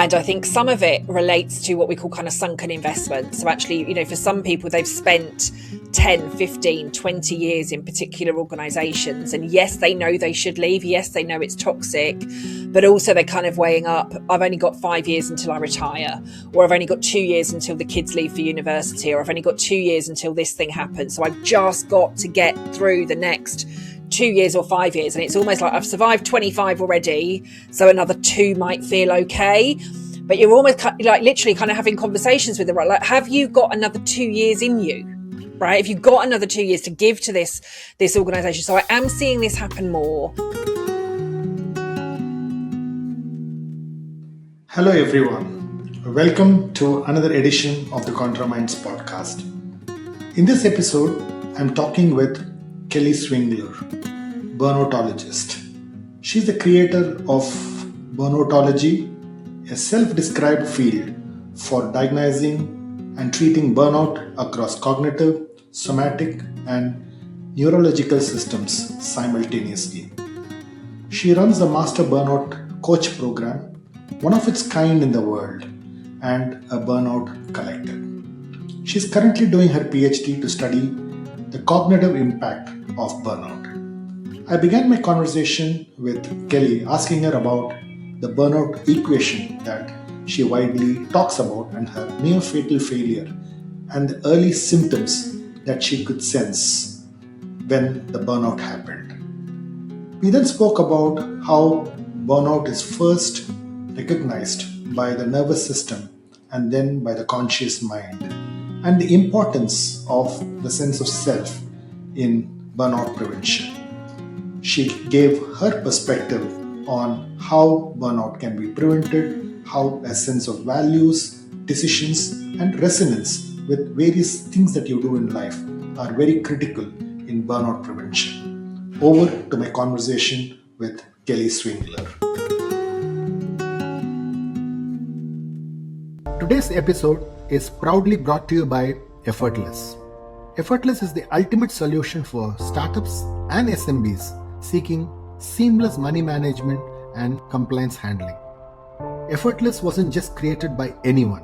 And I think some of it relates to what we call kind of sunken investment. So actually, for some people, they've spent 10, 15, 20 years in particular organisations. And yes, they know they should leave. Yes, they know it's toxic. But also they're kind of weighing up, I've only got 5 years until I retire, or I've only got 2 years until the kids leave for university, or I've only got 2 years until this thing happens. So I've just got to get through the next 2 years or 5 years. And it's almost like I've survived 25 already, so another 2 might feel okay. But you're almost like literally kind of having conversations with them, right? Like, have you got another 2 years in you, right? Have you got another 2 years to give to this organisation? So I am seeing this happen more. Hello everyone. Welcome to another edition of the ContraMinds podcast. In this episode, I'm talking with Kelly Swingler, burnoutologist. She's the creator of Burnoutology, a self-described field for diagnosing and treating burnout across cognitive, somatic, and neurological systems simultaneously. She runs the Master Burnout Coach program, one of its kind in the world, and a burnout collective. She's currently doing her PhD to study the cognitive impact of burnout. I began my conversation with Kelly asking her about the burnout equation that she widely talks about and her near-fatal failure and the early symptoms that she could sense when the burnout happened. We then spoke about how burnout is first recognized by the nervous system and then by the conscious mind, and the importance of the sense of self in burnout prevention. She gave her perspective on how burnout can be prevented, how a sense of values, decisions, and resonance with various things that you do in life are very critical in burnout prevention. Over to my conversation with Kelly Swingler. Today's episode is proudly brought to you by Effortless. Effortless is the ultimate solution for startups and SMBs seeking seamless money management and compliance handling. Effortless wasn't just created by anyone.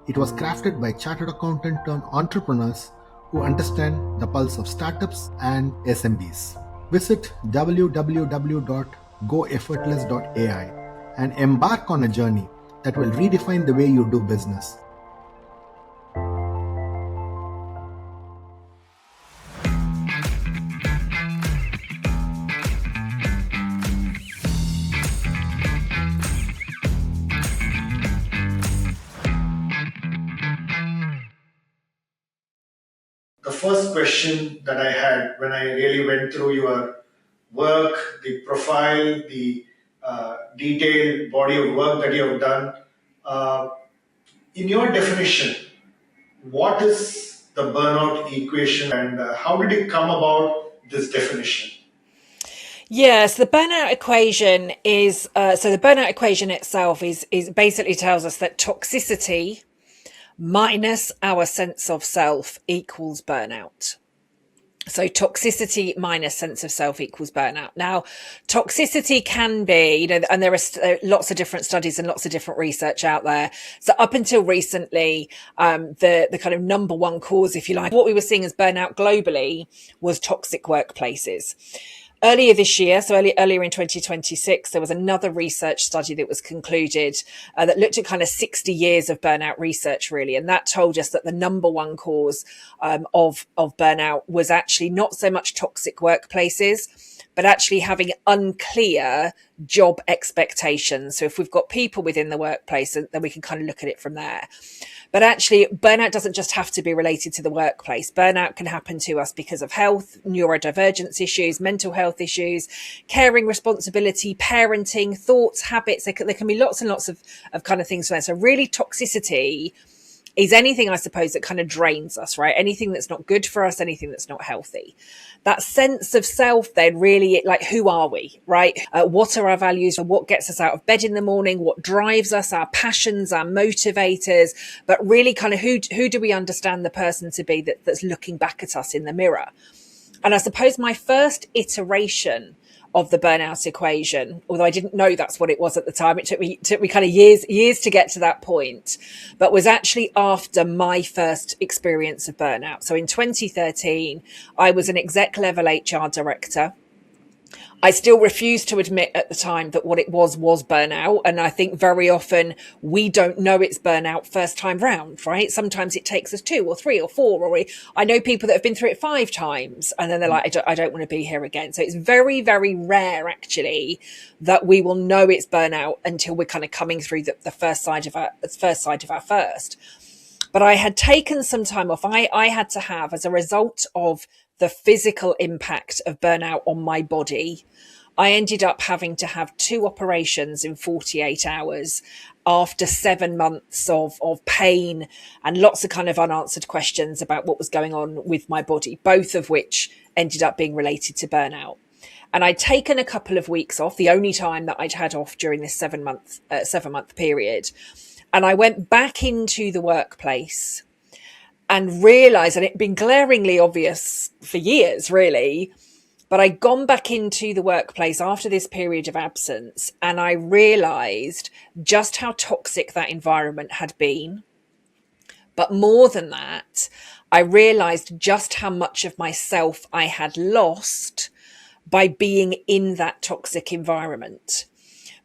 It was crafted by chartered accountant turned entrepreneurs who understand the pulse of startups and SMBs. Visit www.goeffortless.ai and embark on a journey that will redefine the way you do business. The first question that I had when I really went through your work, the profile, the detailed body of work that you have done, in your definition, what is the burnout equation and how did it come about this definition? Yes, the burnout equation is, the burnout equation itself is basically tells us that toxicity minus our sense of self equals burnout. So toxicity minus sense of self equals burnout. Now, toxicity can be, and there are lots of different studies and lots of different research out there. So up until recently, the kind of number one cause, if you like, what we were seeing as burnout globally was toxic workplaces. Earlier this year, so earlier in 2026, there was another research study that was concluded that looked at kind of 60 years of burnout research, really. And that told us that the number one cause of burnout was actually not so much toxic workplaces, but actually having unclear job expectations. So if we've got people within the workplace, then we can kind of look at it from there. But actually, burnout doesn't just have to be related to the workplace. Burnout can happen to us because of health, neurodivergence issues, mental health issues, caring responsibility, parenting, thoughts, habits. There can be lots and lots of kind of things there. So really, toxicity is anything, I suppose, that kind of drains us, right? Anything that's not good for us, anything that's not healthy. That sense of self then really, like, who are we, right? What are our values? What gets us out of bed in the morning? What drives us? Our passions, our motivators, but really kind of who do we understand the person to be that's looking back at us in the mirror? And I suppose my first iteration of the burnout equation, although I didn't know that's what it was at the time. It took me kind of years to get to that point, but was actually after my first experience of burnout. So in 2013, I was an exec level HR director. I still refuse to admit at the time that what it was burnout. And I think very often we don't know it's burnout first time round, right? Sometimes it takes us 2 or 3 or 4, or I know people that have been through it 5 times and then they're like, I don't want to be here again. So it's very, very rare actually that we will know it's burnout until we're kind of coming through the first side of our first. But I had taken some time off. I had to have, as a result of the physical impact of burnout on my body, I ended up having to have 2 operations in 48 hours after 7 months of pain and lots of kind of unanswered questions about what was going on with my body, both of which ended up being related to burnout. And I'd taken a couple of weeks off, the only time that I'd had off during this 7-month period. And I went back into the workplace and realized, and it'd been glaringly obvious for years, really, but I'd gone back into the workplace after this period of absence, and I realized just how toxic that environment had been. But more than that, I realized just how much of myself I had lost by being in that toxic environment.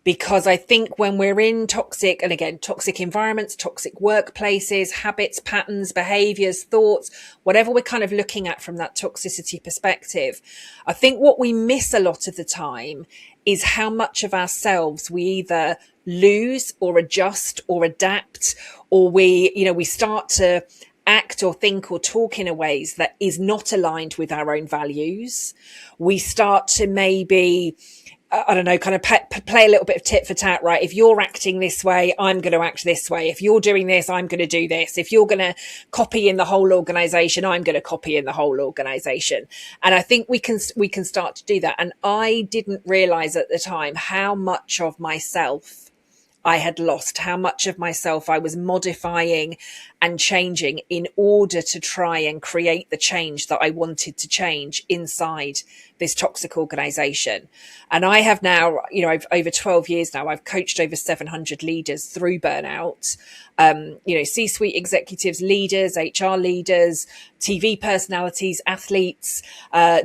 Because I think when we're in toxic environments, toxic workplaces, habits, patterns, behaviors, thoughts, whatever we're kind of looking at from that toxicity perspective, I think what we miss a lot of the time is how much of ourselves we either lose or adjust or adapt, or we start to act or think or talk in a ways that is not aligned with our own values. We start to maybe, I don't know, kind of play a little bit of tit for tat, right? If you're acting this way, I'm going to act this way. If you're doing this, I'm going to do this. If you're going to copy in the whole organization, I'm going to copy in the whole organization. And I think we can start to do that. And I didn't realize at the time how much of myself I had lost, how much of myself I was modifying and changing in order to try and create the change that I wanted to change inside this toxic organization. And I have now, I've over 12 years now, I've coached over 700 leaders through burnout, C-suite executives, leaders, HR leaders, TV personalities, athletes,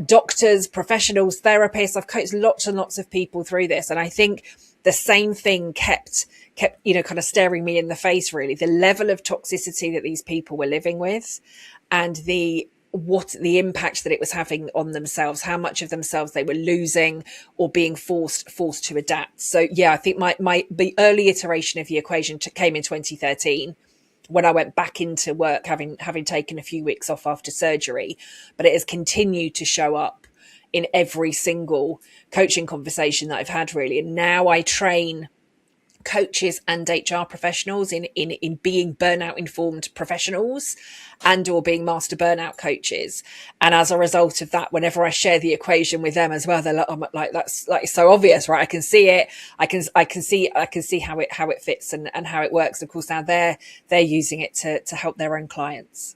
doctors, professionals, therapists. I've coached lots and lots of people through this. And I think the same thing kept, kind of staring me in the face, really. The level of toxicity that these people were living with and the impact that it was having on themselves, how much of themselves they were losing or being forced to adapt. So yeah, I think the early iteration of the equation came in 2013 when I went back into work, having taken a few weeks off after surgery, but it has continued to show up in every single coaching conversation that I've had, really. And now I train coaches and HR professionals in being burnout informed professionals and or being master burnout coaches. And as a result of that, whenever I share the equation with them as well, they're like, that's like so obvious, right? I can see it. I can see how it fits and how it works. Of course, now they're using it to help their own clients.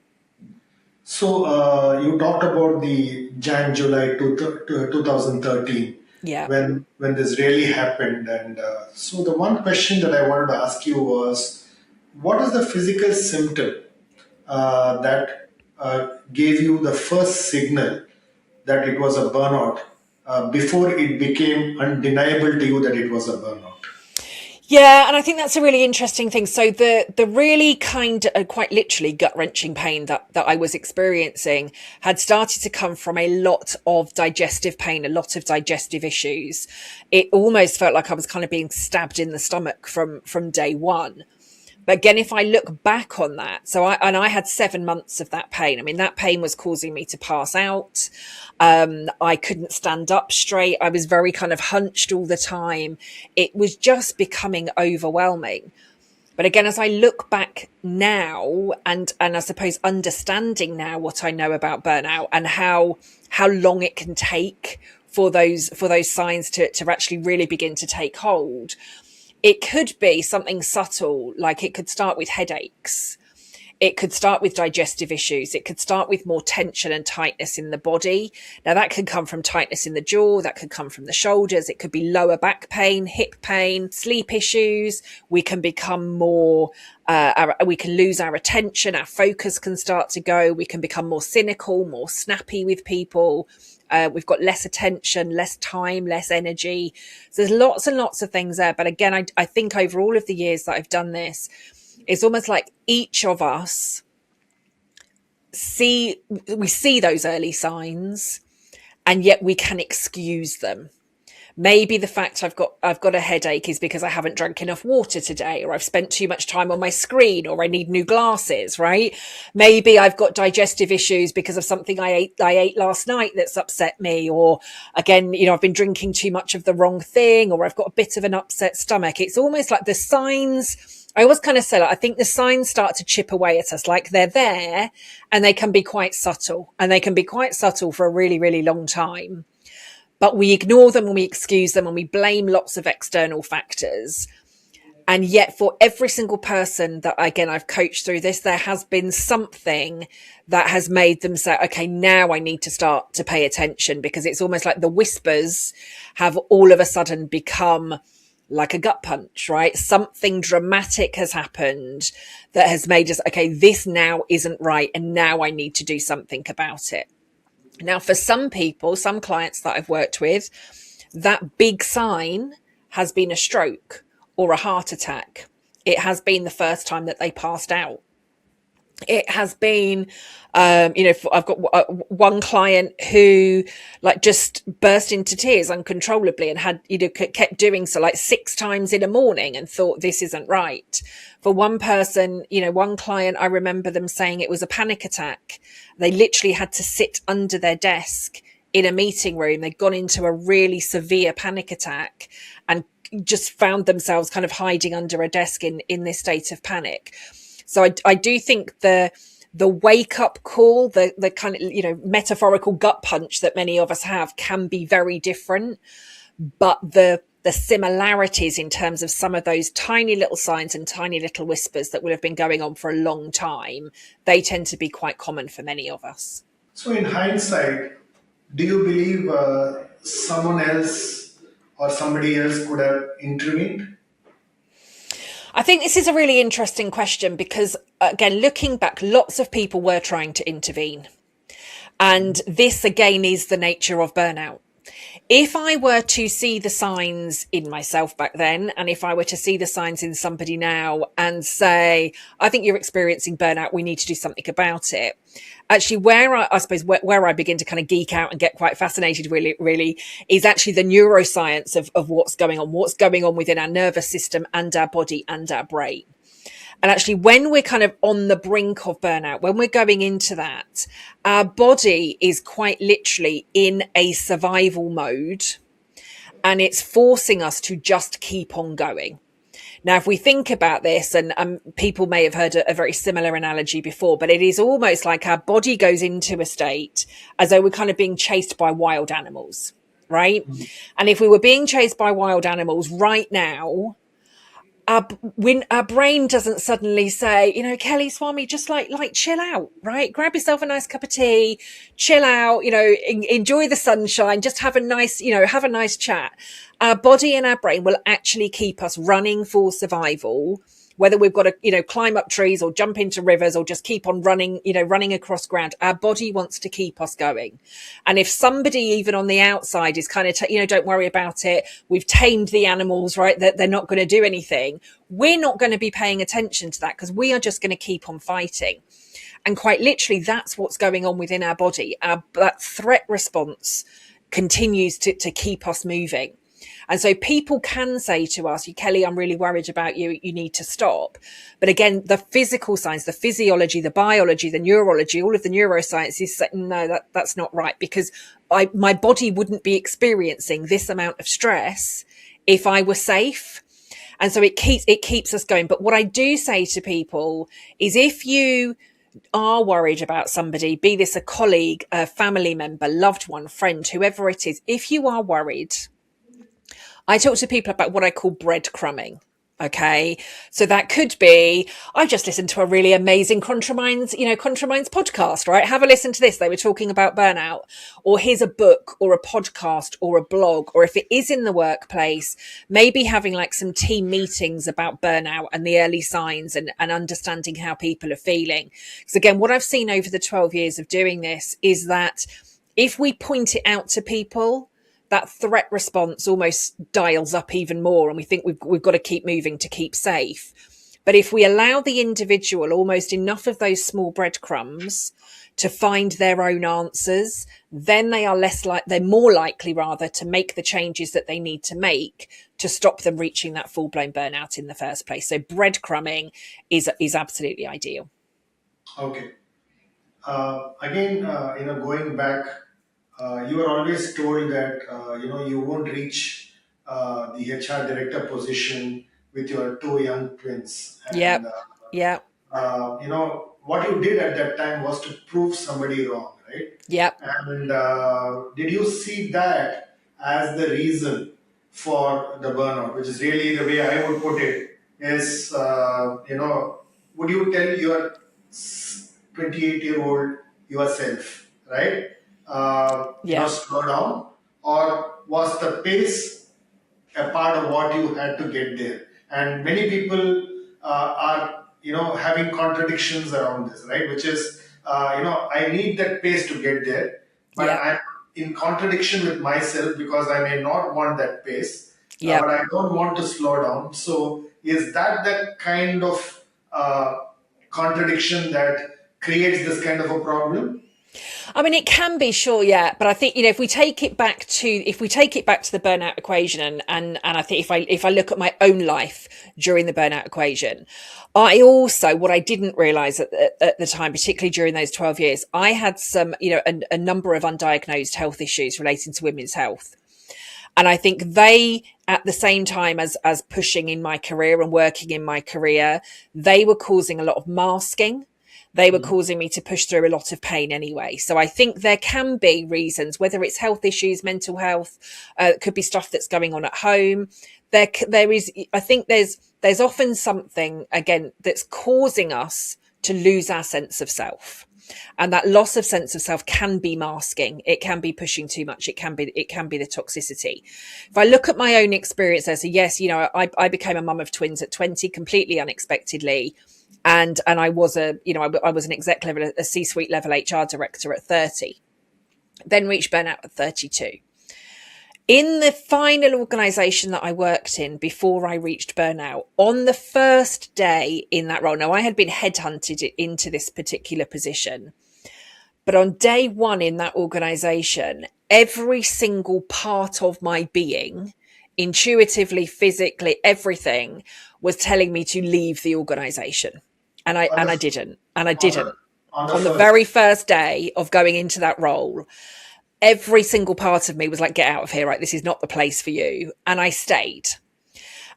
So you talked about the July 2013, yeah, when this really happened, and so the one question that I wanted to ask you was, what is the physical symptom that gave you the first signal that it was a burnout before it became undeniable to you that it was a burnout? Yeah, and I think that's a really interesting thing. So the really kind of quite literally gut-wrenching pain that I was experiencing had started to come from a lot of digestive pain, a lot of digestive issues. It almost felt like I was kind of being stabbed in the stomach from day one. But again, if I look back on that, I had 7 months of that pain. I mean, that pain was causing me to pass out. I couldn't stand up straight. I was very kind of hunched all the time. It was just becoming overwhelming. But again, as I look back now and I suppose understanding now what I know about burnout and how long it can take for those signs to actually really begin to take hold, it could be something subtle, like it could start with headaches. It could start with digestive issues. It could start with more tension and tightness in the body. Now, that could come from tightness in the jaw. That could come from the shoulders. It could be lower back pain, hip pain, sleep issues. We can become more, we can lose our attention. Our focus can start to go. We can become more cynical, more snappy with people. We've got less attention, less time, less energy. So there's lots and lots of things there. But again, I think over all of the years that I've done this, it's almost like each of us see those early signs, and yet we can excuse them. Maybe the fact I've got a headache is because I haven't drank enough water today, or I've spent too much time on my screen, or I need new glasses, right? Maybe I've got digestive issues because of something I ate last night that's upset me, or again, I've been drinking too much of the wrong thing, or I've got a bit of an upset stomach. It's almost like the signs, I always kind of say, I think the signs start to chip away at us, like they're there, and they can be quite subtle, for a really, really long time. But we ignore them and we excuse them and we blame lots of external factors. And yet for every single person that, again, I've coached through this, there has been something that has made them say, okay, now I need to start to pay attention, because it's almost like the whispers have all of a sudden become like a gut punch, right? Something dramatic has happened that has made us, okay, this now isn't right. And now I need to do something about it. Now, for some people, some clients that I've worked with, that big sign has been a stroke or a heart attack. It has been the first time that they passed out. It has been, I've got one client who just burst into tears uncontrollably and had, kept doing so 6 times in a morning and thought this isn't right. For one person, one client, I remember them saying it was a panic attack. They literally had to sit under their desk in a meeting room. They'd gone into a really severe panic attack and just found themselves kind of hiding under a desk in this state of panic. So I do think the wake up call, the kind of, metaphorical gut punch that many of us have can be very different, but the similarities in terms of some of those tiny little signs and tiny little whispers that would have been going on for a long time, they tend to be quite common for many of us. So in hindsight, do you believe someone else or somebody else could have intervened? I think this is a really interesting question because, again, looking back, lots of people were trying to intervene. And this, again, is the nature of burnout. If I were to see the signs in myself back then, and if I were to see the signs in somebody now and say, I think you're experiencing burnout, we need to do something about it. Actually, where I begin to kind of geek out and get quite fascinated really is actually the neuroscience of what's going on within our nervous system and our body and our brain. And actually, when we're kind of on the brink of burnout, when we're going into that, our body is quite literally in a survival mode, and it's forcing us to just keep on going. Now, if we think about this, and people may have heard a very similar analogy before, but it is almost like our body goes into a state as though we're kind of being chased by wild animals, right? Mm-hmm. And if we were being chased by wild animals right now, when our brain doesn't suddenly say, Kelly, Swami, just like chill out, right? Grab yourself a nice cup of tea, chill out, enjoy the sunshine, just have a nice chat. Our body and our brain will actually keep us running for survival, whether we've got to, climb up trees or jump into rivers or just keep on running across ground. Our body wants to keep us going. And if somebody even on the outside is kind of, don't worry about it, we've tamed the animals, right? That they're not going to do anything. We're not going to be paying attention to that because we are just going to keep on fighting. And quite literally, that's what's going on within our body. That threat response continues to keep us moving. And so people can say to us, Kelly, I'm really worried about you. You need to stop. But again, the physical science, the physiology, the biology, the neurology, all of the neuroscience is saying, no, that's not right, because my body wouldn't be experiencing this amount of stress if I were safe. And so it keeps us going. But what I do say to people is, if you are worried about somebody, be this a colleague, a family member, loved one, friend, whoever it is, if you are worried, I talk to people about what I call breadcrumbing. Okay. So that could be, I've just listened to a really amazing ContraMinds podcast, right? Have a listen to this. They were talking about burnout, or here's a book or a podcast or a blog, or if it is in the workplace, maybe having like some team meetings about burnout and the early signs and understanding how people are feeling. Because again, what I've seen over the 12 years of doing this is that if we point it out to people, that threat response almost dials up even more, and we think we've got to keep moving to keep safe. But if we allow the individual almost enough of those small breadcrumbs to find their own answers, then they're more likely rather to make the changes that they need to make to stop them reaching that full-blown burnout in the first place. So breadcrumbing is absolutely ideal. Okay. Again, going back, you were always told that you won't reach the HR director position with your two young twins, and Yep. Yep. what you did at that time was to prove somebody wrong, right? Yep. And did you see that as the reason for the burnout, which is really the way I would put it, is, would you tell your 28-year-old yourself, right? Slow down, or was the pace a part of what you had to get there? And many people are, having contradictions around this, right? Which is, I need that pace to get there, but I'm in contradiction with myself because I may not want that pace, but I don't want to slow down. So is that the kind of contradiction that creates this kind of a problem? I mean, it can be, sure, yeah, but I think if we take it back to the burnout equation, and I think if I look at my own life during the burnout equation, I also, what I didn't realize at the time, particularly during those 12 years, I had some a number of undiagnosed health issues relating to women's health. And I think they, at the same time as pushing in my career and working in my career, they were causing a lot of masking. They were causing me to push through a lot of pain anyway. So I think there can be reasons, whether it's health issues, mental health, it could be stuff that's going on at home. There is, I think there's often something, again, that's causing us to lose our sense of self. And that loss of sense of self can be masking. It can be pushing too much. It can be the toxicity. If I look at my own experience there, so yes, I became a mum of twins at 20, completely unexpectedly. And I was I was an exec level, a C-suite level HR director at 30, then reached burnout at 32. In the final organization that I worked in before I reached burnout, on the first day in that role, now I had been headhunted into this particular position, but on day one in that organization, every single part of my being, intuitively, physically, everything was telling me to leave the organization. And I didn't. On the very first day of going into that role, every single part of me was like, get out of here, right? This is not the place for you. And I stayed.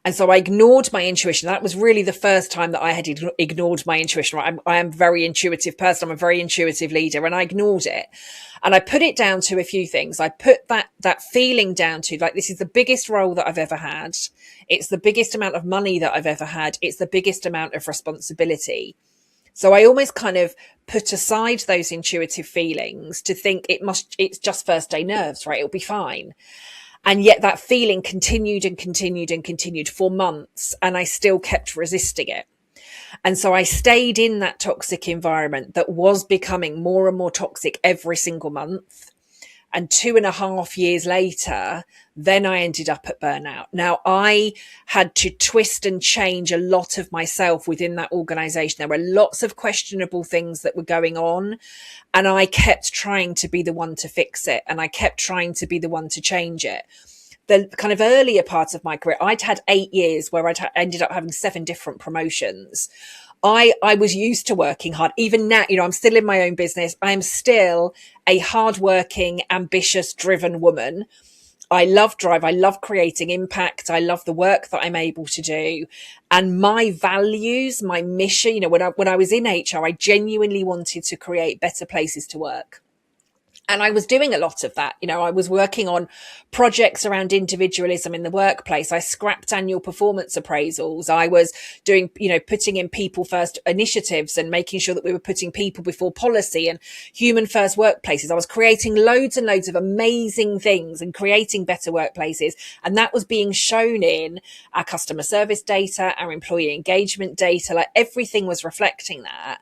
And so I ignored my intuition. That was really the first time that I had ignored my intuition. Right? I am a very intuitive person. I'm a very intuitive leader, and I ignored it. And I put it down to a few things. I put that feeling down to, like, this is the biggest role that I've ever had. It's the biggest amount of money that I've ever had. It's the biggest amount of responsibility. So I almost kind of put aside those intuitive feelings to think it's just first day nerves, right? It'll be fine. And yet that feeling continued and continued and continued for months, and I still kept resisting it. And so I stayed in that toxic environment that was becoming more and more toxic every single month. And 2.5 years later, then I ended up at burnout. Now, I had to twist and change a lot of myself within that organization. There were lots of questionable things that were going on, and I kept trying to be the one to fix it. And I kept trying to be the one to change it. The kind of earlier part of my career, I'd had 8 years where I'd ended up having 7 different promotions. I was used to working hard. Even now, I'm still in my own business. I am still a hardworking, ambitious, driven woman. I love drive. I love creating impact. I love the work that I'm able to do. And my values, my mission, when I was in HR, I genuinely wanted to create better places to work. And I was doing a lot of that. I was working on projects around individualism in the workplace. I scrapped annual performance appraisals. I was doing, putting in people first initiatives and making sure that we were putting people before policy and human first workplaces. I was creating loads and loads of amazing things and creating better workplaces. And that was being shown in our customer service data, our employee engagement data, like everything was reflecting that.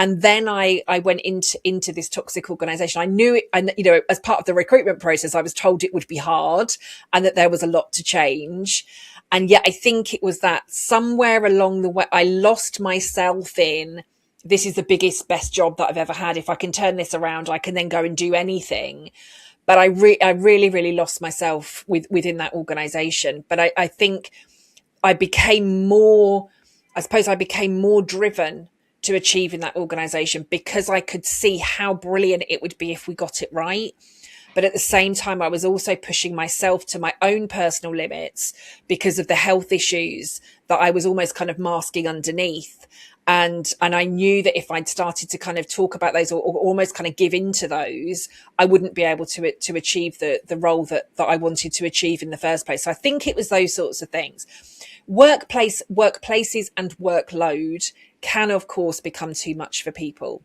And then I went into this toxic organization. I knew it, and as part of the recruitment process, I was told it would be hard and that there was a lot to change. And yet I think it was that somewhere along the way, I lost myself in, this is the biggest, best job that I've ever had. If I can turn this around, I can then go and do anything. But I really, really lost myself within that organization. But I think I became more driven to achieve in that organization because I could see how brilliant it would be if we got it right. But at the same time, I was also pushing myself to my own personal limits because of the health issues that I was almost kind of masking underneath. And I knew that if I'd started to kind of talk about those or almost kind of give into those, I wouldn't be able to achieve the role that I wanted to achieve in the first place. So I think it was those sorts of things. Workplaces and workload can, of course, become too much for people.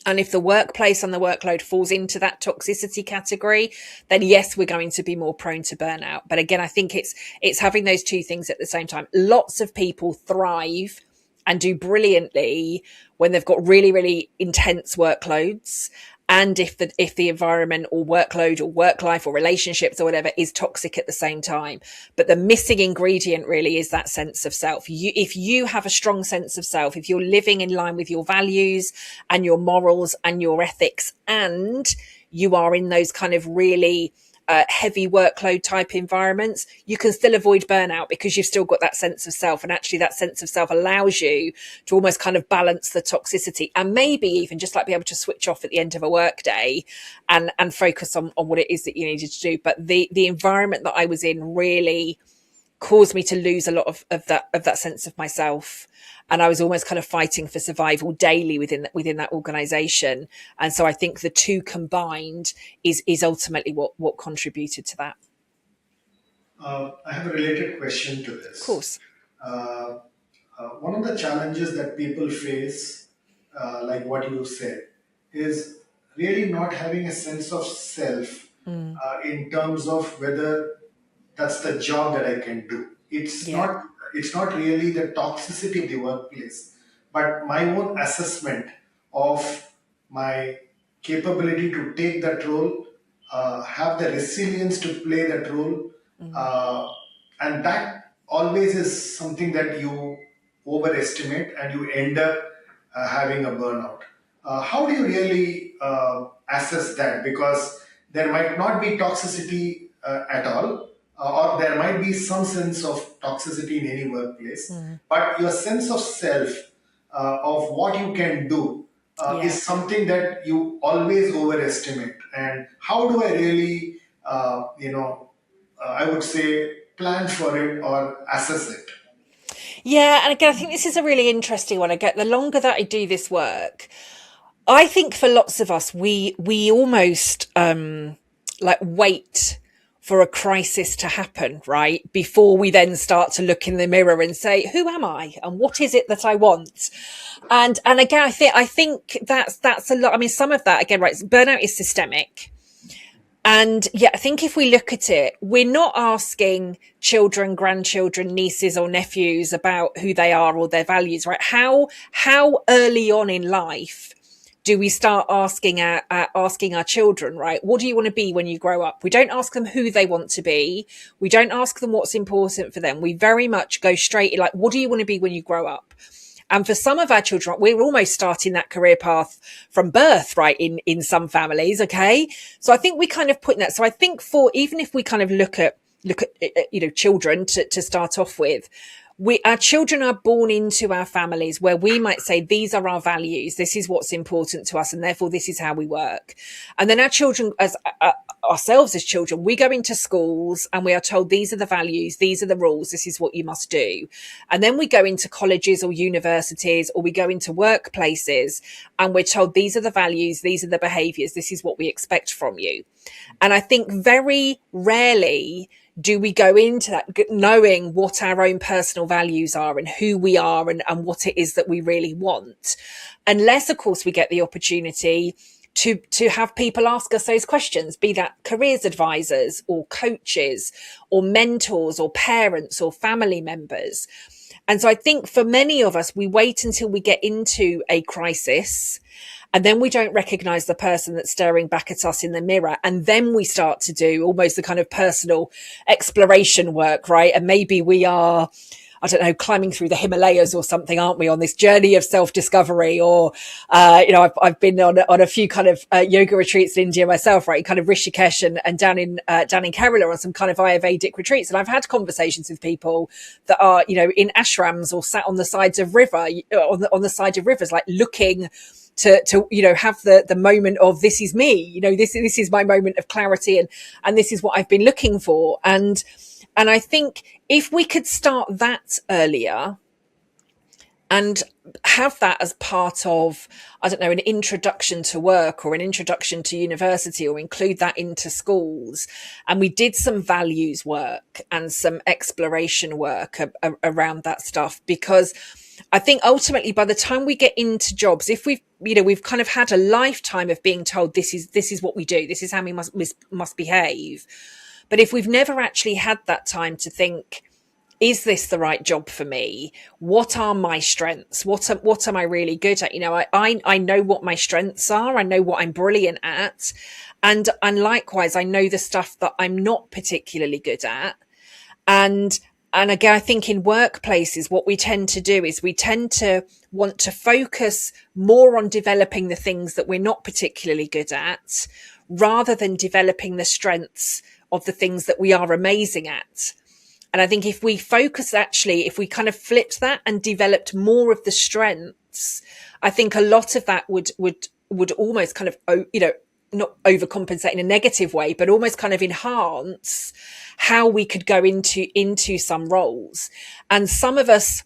And if the workplace and the workload falls into that toxicity category, then yes, we're going to be more prone to burnout. But again, I think it's having those two things at the same time. Lots of people thrive and do brilliantly when they've got really, really intense workloads. And if the environment or workload or work life or relationships or whatever is toxic at the same time. But the missing ingredient really is that sense of self. If you have a strong sense of self, if you're living in line with your values and your morals and your ethics, and you are in those kind of really heavy workload type environments, you can still avoid burnout because you've still got that sense of self. And actually that sense of self allows you to almost kind of balance the toxicity and maybe even just like be able to switch off at the end of a work day and focus on what it is that you needed to do. But the environment that I was in really caused me to lose a lot of that sense of myself. And I was almost kind of fighting for survival daily within that organization. And so I think the two combined is ultimately what contributed to that. I have a related question to this. Of course. One of the challenges that people face, like what you said, is really not having a sense of self in terms of whether that's the job that I can do. It's not really the toxicity of the workplace, but my own assessment of my capability to take that role, have the resilience to play that role, and that always is something that you overestimate and you end up having a burnout. How do you really assess that? Because there might not be toxicity at all, or there might be some sense of toxicity in any workplace, but your sense of self, of what you can do, is something that you always overestimate. And how do I really, I would say, plan for it or assess it? Yeah, and again, I think this is a really interesting one. The longer that I do this work, I think for lots of us, we almost wait for a crisis to happen, right? Before we then start to look in the mirror and say, who am I? And what is it that I want? And again, I think that's a lot. I mean, some of that, again, right, burnout is systemic. And yeah, I think if we look at it, we're not asking children, grandchildren, nieces or nephews about who they are or their values, right? How early on in life do we start asking our children, right? What do you want to be when you grow up? We don't ask them who they want to be. We don't ask them what's important for them. We very much go straight like, what do you want to be when you grow up? And for some of our children, we're almost starting that career path from birth, right? In some families. Okay. So I think we kind of put in that. So I think even if we kind of look at children to start off with, our children are born into our families where we might say, these are our values, this is what's important to us, and therefore this is how we work. And then our children, as ourselves as children, we go into schools and we are told, these are the values, these are the rules, this is what you must do. And then we go into colleges or universities, or we go into workplaces and we're told, these are the values, these are the behaviors, this is what we expect from you. And I think very rarely do we go into that knowing what our own personal values are and who we are, and what it is that we really want, unless of course we get the opportunity to have people ask us those questions, be that careers advisors or coaches or mentors or parents or family members. And so I think for many of us, we wait until we get into a crisis, and then we don't recognize the person that's staring back at us in the mirror. And then we start to do almost the kind of personal exploration work, right? And maybe we are, I don't know, climbing through the Himalayas or something, aren't we, on this journey of self-discovery? Or, I've been on a few kind of yoga retreats in India myself, right? Kind of Rishikesh and down in Kerala on some kind of Ayurvedic retreats. And I've had conversations with people that are, in ashrams or sat on the sides of on the side of rivers, like looking to have the moment of, this is me, this is my moment of clarity, and this is what I've been looking for. And I think if we could start that earlier and have that as part of, I don't know, an introduction to work or an introduction to university, or include that into schools, and we did some values work and some exploration work around that stuff, because I think ultimately by the time we get into jobs, if we've kind of had a lifetime of being told, this is what we do, this is how we must behave. But if we've never actually had that time to think, is this the right job for me? What are my strengths? What am I really good at? I know what my strengths are. I know what I'm brilliant at. And likewise, I know the stuff that I'm not particularly good at. And again, I think in workplaces, what we tend to do is we tend to want to focus more on developing the things that we're not particularly good at, rather than developing the strengths of the things that we are amazing at. And I think if we kind of flipped that and developed more of the strengths, I think a lot of that would almost kind of, not overcompensate in a negative way, but almost kind of enhance how we could go into some roles. And some of us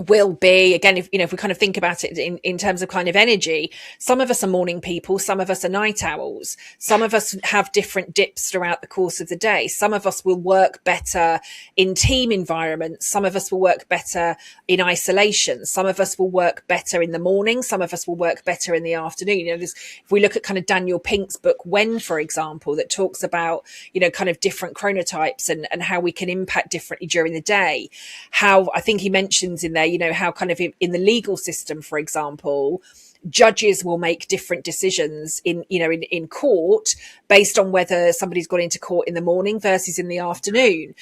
will be, again, if we kind of think about it in terms of kind of energy, some of us are morning people, some of us are night owls, some of us have different dips throughout the course of the day. Some of us will work better in team environments, some of us will work better in isolation, some of us will work better in the morning, some of us will work better in the afternoon. If we look at kind of Daniel Pink's book When, for example, that talks about kind of different chronotypes and how we can impact differently during the day, how I think he mentions in there, how kind of in the legal system, for example, judges will make different decisions in court based on whether somebody's gone into court in the morning versus in the afternoon.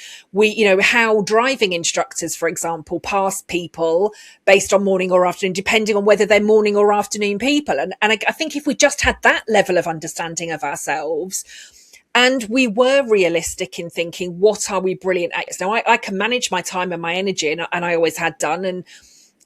How driving instructors, for example, pass people based on morning or afternoon, depending on whether they're morning or afternoon people. And I think if we just had that level of understanding of ourselves, and we were realistic in thinking, what are we brilliant at? Now, I can manage my time and my energy, and I always had done. And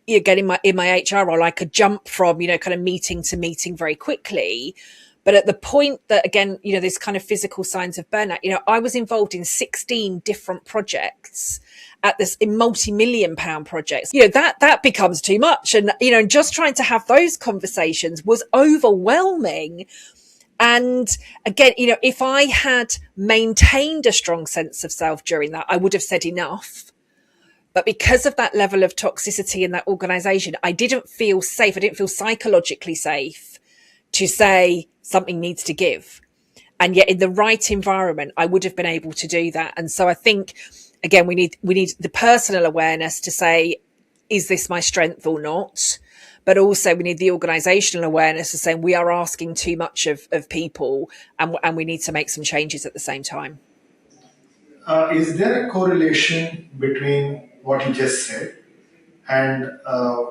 again, in my HR role, I could jump from, kind of meeting to meeting very quickly. But at the point that, again, there's kind of physical signs of burnout, I was involved in 16 different projects in multi-million pound projects. That becomes too much. And, just trying to have those conversations was overwhelming. And again, if I had maintained a strong sense of self during that, I would have said enough. But because of that level of toxicity in that organization, I didn't feel safe. I didn't feel psychologically safe to say something needs to give. And yet in the right environment, I would have been able to do that. And so I think, again, we need the personal awareness to say, is this my strength or not? But also we need the organizational awareness of saying we are asking too much of people, and we need to make some changes at the same time. Is there a correlation between what you just said and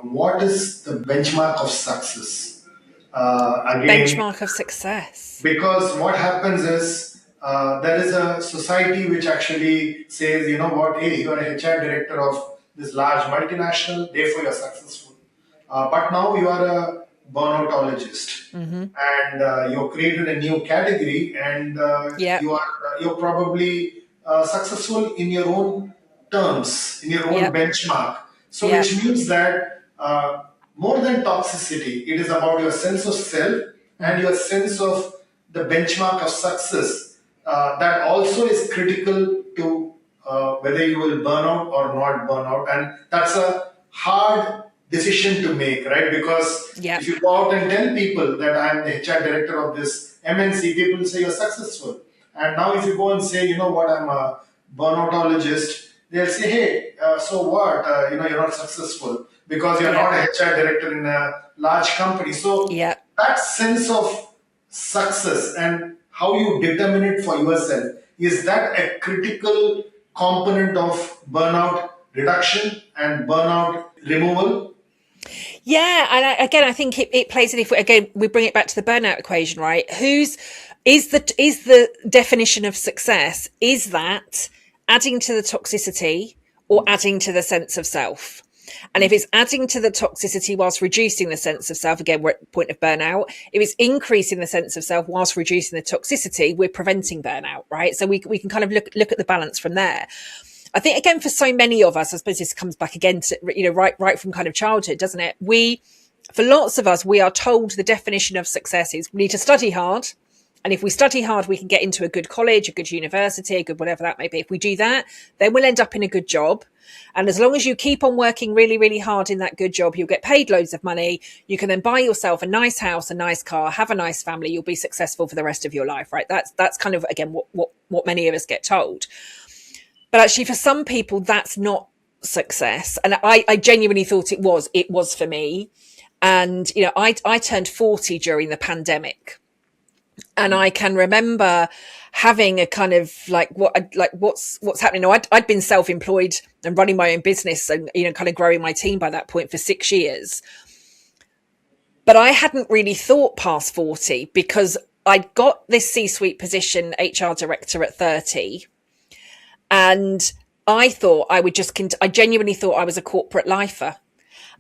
what is the benchmark of success? Benchmark of success. Because what happens is there is a society which actually says, hey, you're a HR director of this large multinational, therefore you're successful. But now you are a burnoutologist, and you've created a new category, and Yep. you're probably successful in your own terms, in your own Yep. benchmark. So, Yep. which means that more than toxicity, it is about your sense of self and your sense of the benchmark of success. That also is critical to whether you will burn out or not burn out, and that's a hard decision to make, right? Because Yep. if you go out and tell people that I'm the HR director of this MNC, people say you're successful. And now if you go and say, you know what, I'm a burnoutologist, they'll say, hey, so what? You're not successful because you're not a HR director in a large company. So Yep. that sense of success and how you determine it for yourself, is that a critical component of burnout reduction and burnout removal? Yeah, and again, I think it plays in. If we bring it back to the burnout equation, right? Is the definition of success? Is that adding to the toxicity or adding to the sense of self? And if it's adding to the toxicity whilst reducing the sense of self, again, we're at the point of burnout. If it's increasing the sense of self whilst reducing the toxicity, we're preventing burnout, right? So we can kind of look at the balance from there. I think, again, for so many of us, I suppose this comes back again to, right from kind of childhood, doesn't it? For lots of us, we are told the definition of success is we need to study hard. And if we study hard, we can get into a good college, a good university, a good whatever that may be. If we do that, then we'll end up in a good job. And as long as you keep on working really, really hard in that good job, you'll get paid loads of money. You can then buy yourself a nice house, a nice car, have a nice family. You'll be successful for the rest of your life, right? That's kind of, again, what many of us get told. But actually, for some people, that's not success. And I genuinely thought it was for me. And, I turned 40 during the pandemic. And I can remember having a kind of what's happening. I'd been self-employed and running my own business and, kind of growing my team by that point for 6 years. But I hadn't really thought past 40 because I'd got this C-suite position, HR director, at 30. And I thought I genuinely thought I was a corporate lifer.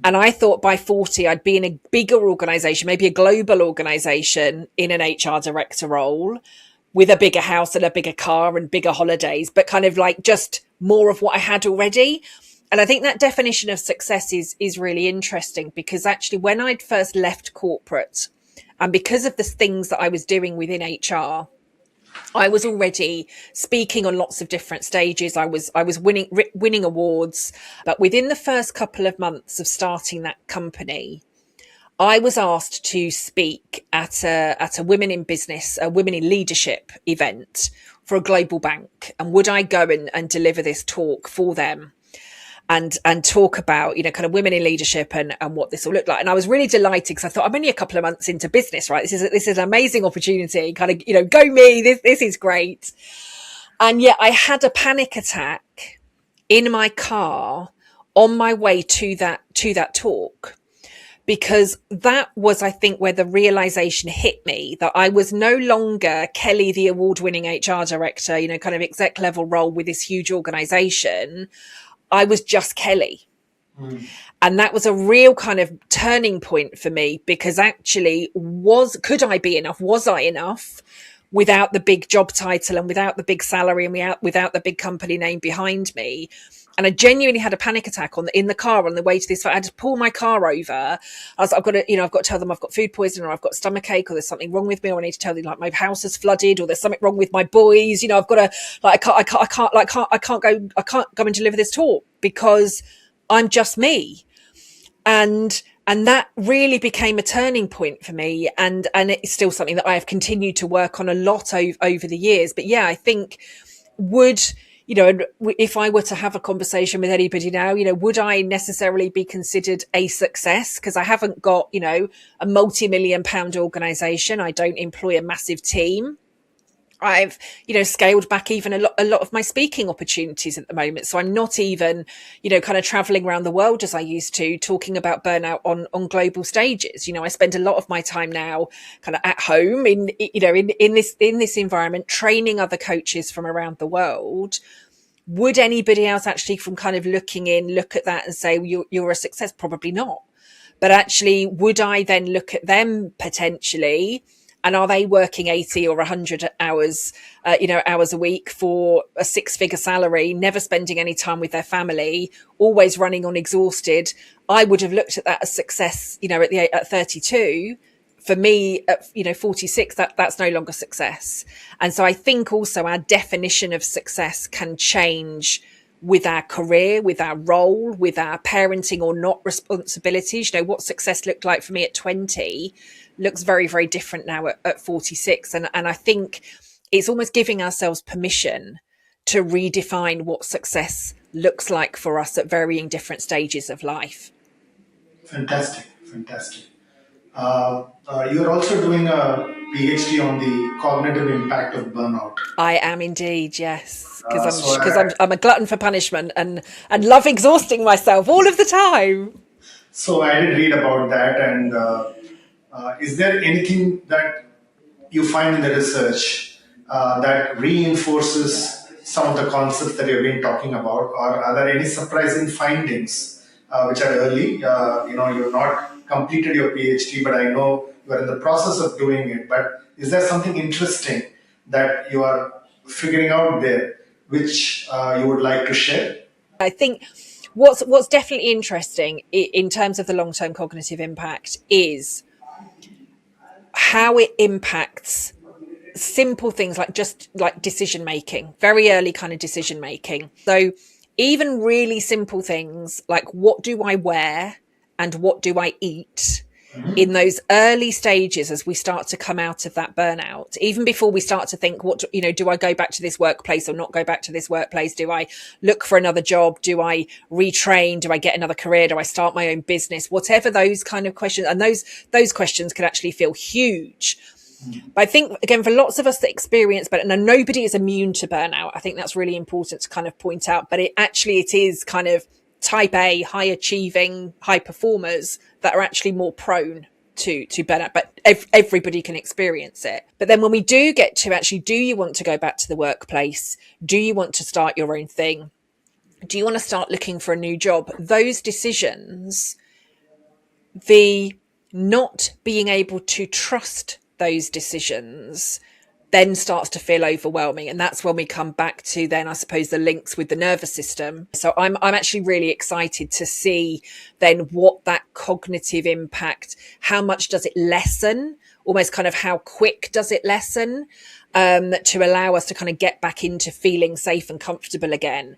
And I thought by 40, I'd be in a bigger organization, maybe a global organization in an HR director role with a bigger house and a bigger car and bigger holidays, but kind of like just more of what I had already. And I think that definition of success is really interesting because actually when I'd first left corporate and because of the things that I was doing within HR, I was already speaking on lots of different stages. I was winning awards, but within the first couple of months of starting that company, I was asked to speak at a Women in Business, a Women in Leadership event for a global bank. And would I go and deliver this talk for them? And talk about, kind of women in leadership and what this will look like. And I was really delighted because I thought I'm only a couple of months into business, right? This is an amazing opportunity, kind of, go me, this is great. And yet I had a panic attack in my car on my way to that talk, because that was, I think, where the realization hit me that I was no longer Kelly, the award-winning HR director, kind of exec level role with this huge organization. I was just Kelly. And that was a real kind of turning point for me because actually could I be enough? Was I enough without the big job title and without the big salary and without the big company name behind me? And I genuinely had a panic attack in the car on the way to this. I had to pull my car over. I've got to tell them I've got food poisoning or I've got stomach ache or there's something wrong with me. Or I need to tell them like my house is flooded or there's something wrong with my boys. I've got to I can't go and deliver this talk because I'm just me. And that really became a turning point for me. And it's still something that I have continued to work on a lot over the years. But yeah, I think if I were to have a conversation with anybody now, would I necessarily be considered a success? Because I haven't got, a multi-million-pound organization. I don't employ a massive team. I've, scaled back even a lot of my speaking opportunities at the moment. So I'm not even, kind of traveling around the world as I used to, talking about burnout on global stages. I spend a lot of my time now kind of at home in this environment, training other coaches from around the world Would anybody else actually from kind of looking in, look at that and say, well, you're a success? Probably not. But actually, would I then look at them potentially? And are they working 80 or 100 hours, hours a week for a 6-figure salary, never spending any time with their family, always running on exhausted? I would have looked at that as success, at 32. For me, at 46, that's no longer success. And so I think also our definition of success can change with our career, with our role, with our parenting or not responsibilities. What success looked like for me at 20 looks very, very different now at 46. And I think it's almost giving ourselves permission to redefine what success looks like for us at varying different stages of life. Fantastic. You're also doing a PhD on the cognitive impact of burnout. I am indeed, yes, because I'm a glutton for punishment and love exhausting myself all of the time. So I did read about that, and is there anything that you find in the research that reinforces some of the concepts that you've been talking about, or are there any surprising findings which are early? You've not completed your PhD, but I know you are in the process of doing it. But is there something interesting that you are figuring out there, which you would like to share? I think what's definitely interesting in terms of the long-term cognitive impact is how it impacts simple things like just like decision making, very early kind of decision making. So even really simple things like what do I wear and what do I eat in those early stages as we start to come out of that burnout, even before we start to think, do I go back to this workplace or not go back to this workplace? Do I look for another job? Do I retrain? Do I get another career? Do I start my own business? Whatever those kind of questions. And those questions can actually feel huge. But I think, again, for lots of us that experience burnout, and nobody is immune to burnout. I think that's really important to kind of point out, but it is kind of type A, high achieving, high performers that are actually more prone to burnout, but everybody can experience it. But then when we do get to actually, do you want to go back to the workplace? Do you want to start your own thing? Do you want to start looking for a new job? Those decisions, the not being able to trust those decisions then starts to feel overwhelming. And that's when we come back to then, I suppose, the links with the nervous system. So I'm actually really excited to see then what that cognitive impact, how much does it lessen, almost kind of how quick does it lessen, to allow us to kind of get back into feeling safe and comfortable again.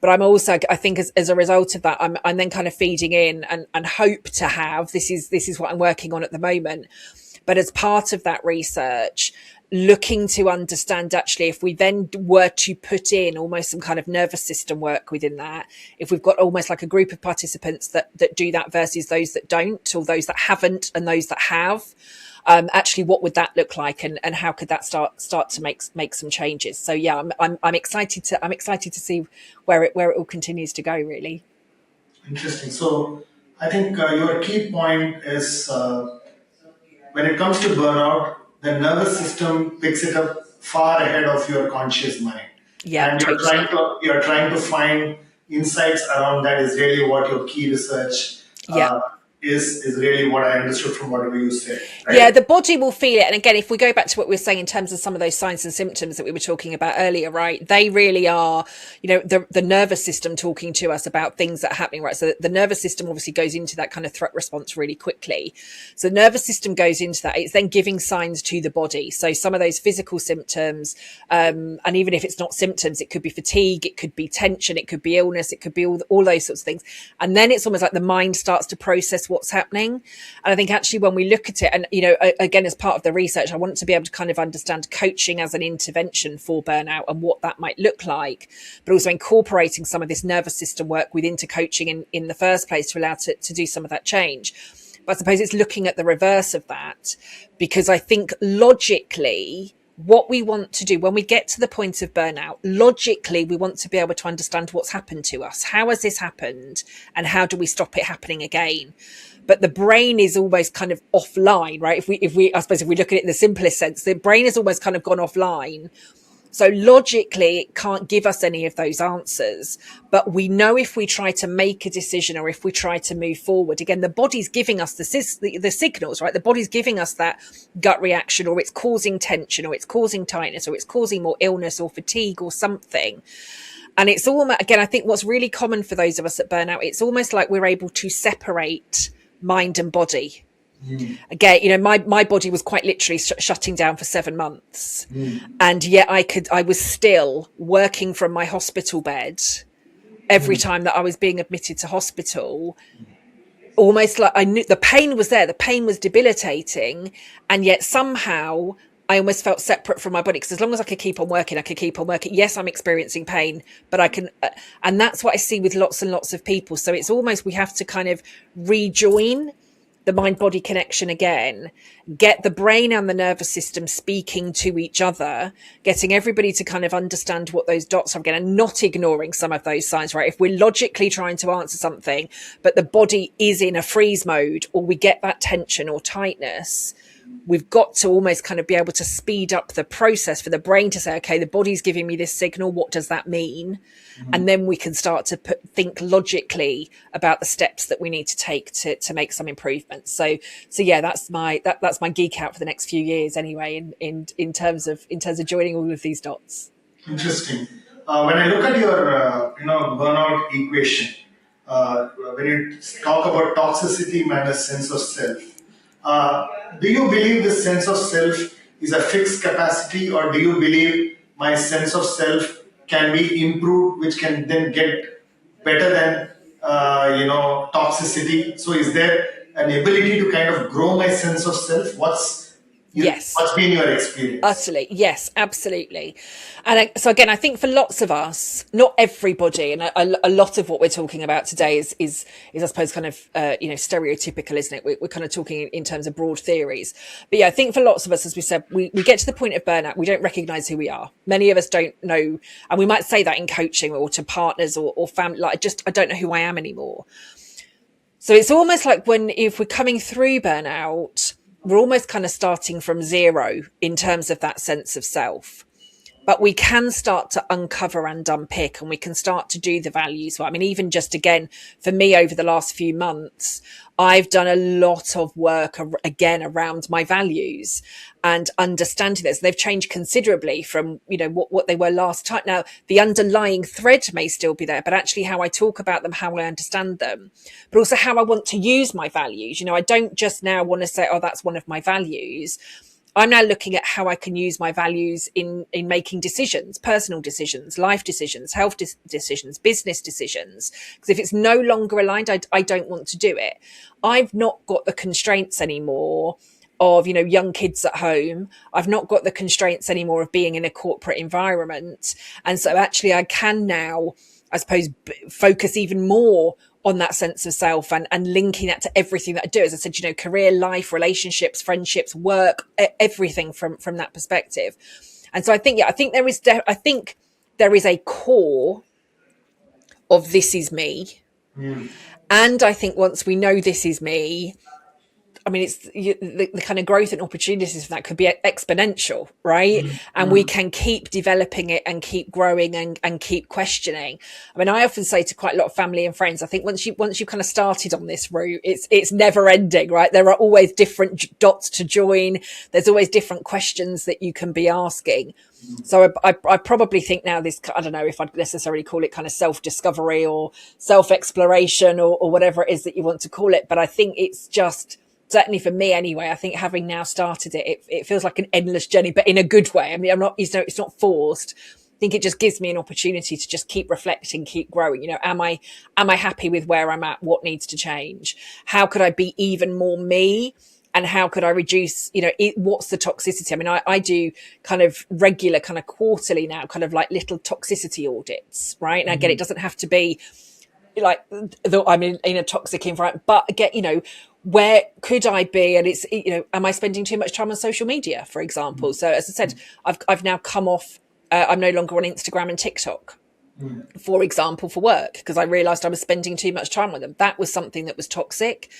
But I'm also, I think as a result of that, I'm then kind of feeding in and hope to have, this is what I'm working on at the moment. But as part of that research, looking to understand actually if we then were to put in almost some kind of nervous system work within that, if we've got almost like a group of participants that do that versus those that don't, or those that haven't and those that have, actually what would that look like, and how could that start to make some changes? So yeah, I'm excited to see where it all continues to go, really. Interesting. So I think your key point is when it comes to burnout, the nervous system picks it up far ahead of your conscious mind. Yeah, and you're trying to find insights around that is really what your key research is really what I understood from whatever you said. Right? Yeah, the body will feel it. And again, if we go back to what we were saying in terms of some of those signs and symptoms that we were talking about earlier, right? They really are, the nervous system talking to us about things that are happening, right? So the nervous system obviously goes into that kind of threat response really quickly. So the nervous system goes into that. It's then giving signs to the body. So some of those physical symptoms, and even if it's not symptoms, it could be fatigue, it could be tension, it could be illness, it could be all those sorts of things. And then it's almost like the mind starts to process what's happening. And I think actually when we look at it, and again, as part of the research, I want to be able to kind of understand coaching as an intervention for burnout and what that might look like, but also incorporating some of this nervous system work within coaching in the first place to allow to do some of that change. But I suppose it's looking at the reverse of that, because I think logically, what we want to do when we get to the point of burnout, logically, we want to be able to understand what's happened to us. How has this happened? And how do we stop it happening again? But the brain is almost kind of offline, right? If we, I suppose if we look at it in the simplest sense, the brain has almost kind of gone offline So logically, it can't give us any of those answers. But we know if we try to make a decision or if we try to move forward, again, the body's giving us the signals, right? The body's giving us that gut reaction, or it's causing tension, or it's causing tightness, or it's causing more illness or fatigue or something. And it's almost, again, I think what's really common for those of us at burnout, it's almost like we're able to separate mind and body. Again, you know, my body was quite literally shutting down for 7 months. And yet I was still working from my hospital bed every time that I was being admitted to hospital. Almost like I knew the pain was there. The pain was debilitating. And yet somehow I almost felt separate from my body, because as long as I could keep on working, I could keep on working. Yes, I'm experiencing pain, but I can, and that's what I see with lots and lots of people. So it's almost, we have to kind of rejoin the mind-body connection again, get the brain and the nervous system speaking to each other, getting everybody to kind of understand what those dots are again, and not ignoring some of those signs, right? If we're logically trying to answer something, but the body is in a freeze mode, or we get that tension or tightness, we've got to almost kind of be able to speed up the process for the brain to say, okay, the body's giving me this signal. What does that mean? And then we can start to think logically about the steps that we need to take to make some improvements. So yeah, that's my geek out for the next few years anyway, in terms of joining all of these dots. Interesting. When I look at your burnout equation, when you talk about toxicity minus sense of self, do you believe this sense of self is a fixed capacity, or do you believe my sense of self can be improved, which can then get better than toxicity? So is there an ability to kind of grow my sense of self? Yes. What's been your experience? Utterly. Yes, absolutely. And so again, I think for lots of us, not everybody, and a lot of what we're talking about today is I suppose kind of, stereotypical, isn't it? We're kind of talking in terms of broad theories. But yeah, I think for lots of us, as we said, we get to the point of burnout, we don't recognize who we are. Many of us don't know. And we might say that in coaching or to partners or family, like I don't know who I am anymore. So it's almost like if we're coming through burnout, we're almost kind of starting from zero in terms of that sense of self. But we can start to uncover and unpick, and we can start to do the values. I mean, even just again, for me over the last few months, I've done a lot of work again around my values and understanding this. They've changed considerably from, what they were last time. Now, the underlying thread may still be there, but actually how I talk about them, how I understand them, but also how I want to use my values. I don't just now want to say, oh, that's one of my values. I'm now looking at how I can use my values in making decisions, personal decisions, life decisions, health decisions, business decisions. Because if it's no longer aligned, I don't want to do it. I've not got the constraints anymore of, young kids at home. I've not got the constraints anymore of being in a corporate environment. And so actually I can now, I suppose, focus even more on that sense of self and linking that to everything that I do. As I said, career, life, relationships, friendships, work, everything from that perspective. And so I think there is a core of this is me. And I think once we know this is me, I mean, it's the kind of growth and opportunities for that could be exponential, right? And we can keep developing it and keep growing and keep questioning. I mean, I often say to quite a lot of family and friends, I think once you kind of started on this route, it's never ending, right? There are always different dots to join. There's always different questions that you can be asking. So I probably think now this, I don't know if I'd necessarily call it kind of self-discovery or self-exploration or whatever it is that you want to call it. But I think it's just, certainly for me anyway, I think having now started it feels like an endless journey, but in a good way. I mean, it's not forced. I think it just gives me an opportunity to just keep reflecting, keep growing. Am I happy with where I'm at? What needs to change? How could I be even more me? And how could I reduce, what's the toxicity? I mean, I do kind of regular, kind of quarterly now, kind of like little toxicity audits, right? And again, it doesn't have to be like, I'm in a toxic environment, but again, where could I be? And it's, am I spending too much time on social media, for example? So as I said, I've now come off, I'm no longer on Instagram and TikTok, for example, for work, because I realized I was spending too much time with them. That was something that was toxic.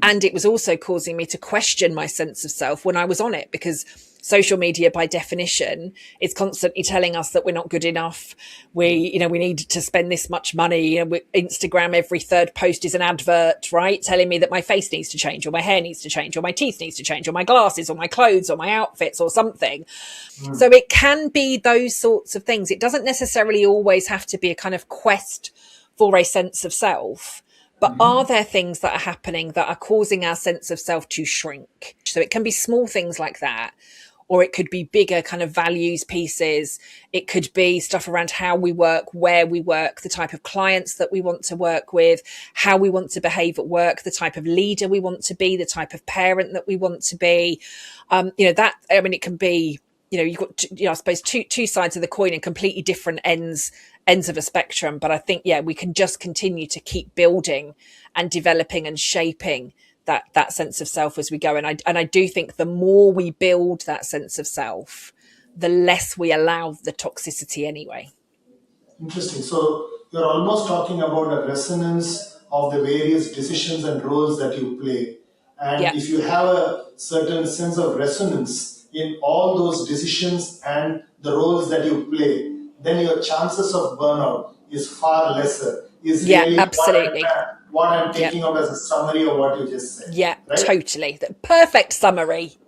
And it was also causing me to question my sense of self when I was on it, because social media by definition is constantly telling us that we're not good enough. We need to spend this much money. Instagram, every third post is an advert, right? Telling me that my face needs to change, or my hair needs to change, or my teeth needs to change, or my glasses, or my clothes, or my outfits, or something. So it can be those sorts of things. It doesn't necessarily always have to be a kind of quest for a sense of self. But are there things that are happening that are causing our sense of self to shrink? So it can be small things like that, or it could be bigger kind of values pieces. It could be stuff around how we work, where we work, the type of clients that we want to work with, how we want to behave at work, the type of leader we want to be, the type of parent that we want to be. It can be, you've got, I suppose, two sides of the coin and completely different ends of a spectrum. But I think, we can just continue to keep building and developing and shaping that sense of self as we go. And I do think the more we build that sense of self, the less we allow the toxicity anyway. Interesting. So you're almost talking about a resonance of the various decisions and roles that you play. And if you have a certain sense of resonance in all those decisions and the roles that you play, then your chances of burnout is far lesser. Is really absolutely what I'm taking out as a summary of what you just said. Yeah, right? Totally. The perfect summary.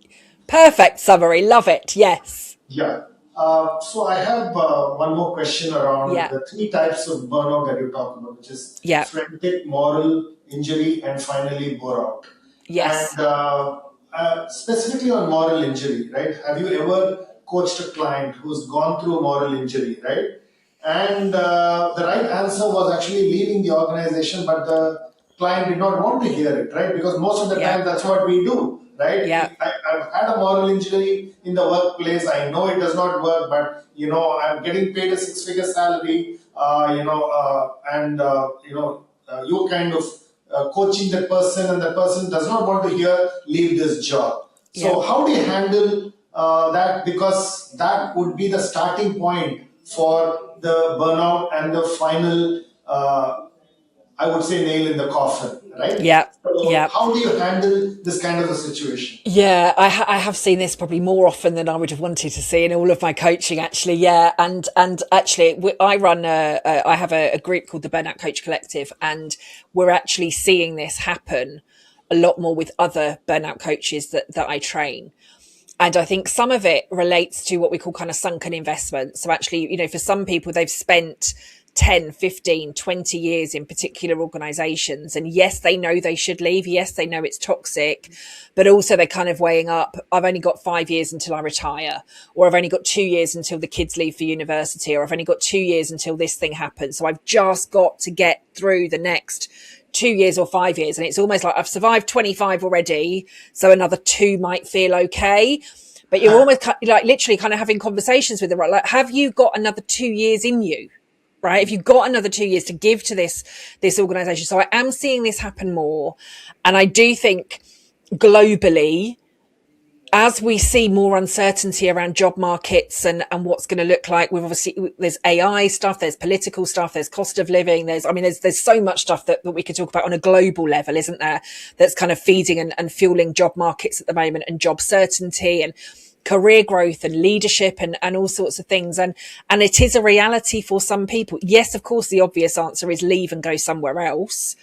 Love it. Yes. Yeah. So I have one more question around the three types of burnout that you talk about, which is frantic, moral injury, and finally bore-out. Yes. And specifically on moral injury, right? Have you ever coached a client who's gone through moral injury, right? And the right answer was actually leaving the organization, but the client did not want to hear it, right? Because most of the time that's what we do, right? Yeah. I've had a moral injury in the workplace. I know it does not work, but I'm getting paid a 6-figure salary, you're kind of coaching that person, and the person does not want to hear, leave this job. So how do you handle that? Because that would be the starting point for the burnout and the final, I would say, nail in the coffin, right? So how do you handle this kind of a situation? Yeah, I have seen this probably more often than I would have wanted to see in all of my coaching, actually. Yeah, and actually, I have a group called the Burnout Coach Collective, and we're actually seeing this happen a lot more with other burnout coaches that I train. And I think some of it relates to what we call kind of sunken investment. So actually, for some people, they've spent 10, 15, 20 years in particular organizations. And yes, they know they should leave. Yes, they know it's toxic, but also they're kind of weighing up, I've only got 5 years until I retire, or I've only got 2 years until the kids leave for university, or I've only got 2 years until this thing happens. So I've just got to get through the next 2 years or 5 years. And it's almost like I've survived 25 already, so another 2 might feel okay. But you're almost like literally kind of having conversations with them, right? Like, have you got another 2 years in you? Right? If you've got another 2 years to give to this organization. So I am seeing this happen more. And I do think globally, as we see more uncertainty around job markets and what's going to look like, there's AI stuff, there's political stuff, there's cost of living, there's so much stuff that we could talk about on a global level, isn't there? That's kind of feeding and fueling job markets at the moment, and job certainty and career growth and leadership and all sorts of things. And it is a reality for some people. Yes, of course, the obvious answer is leave and go somewhere else.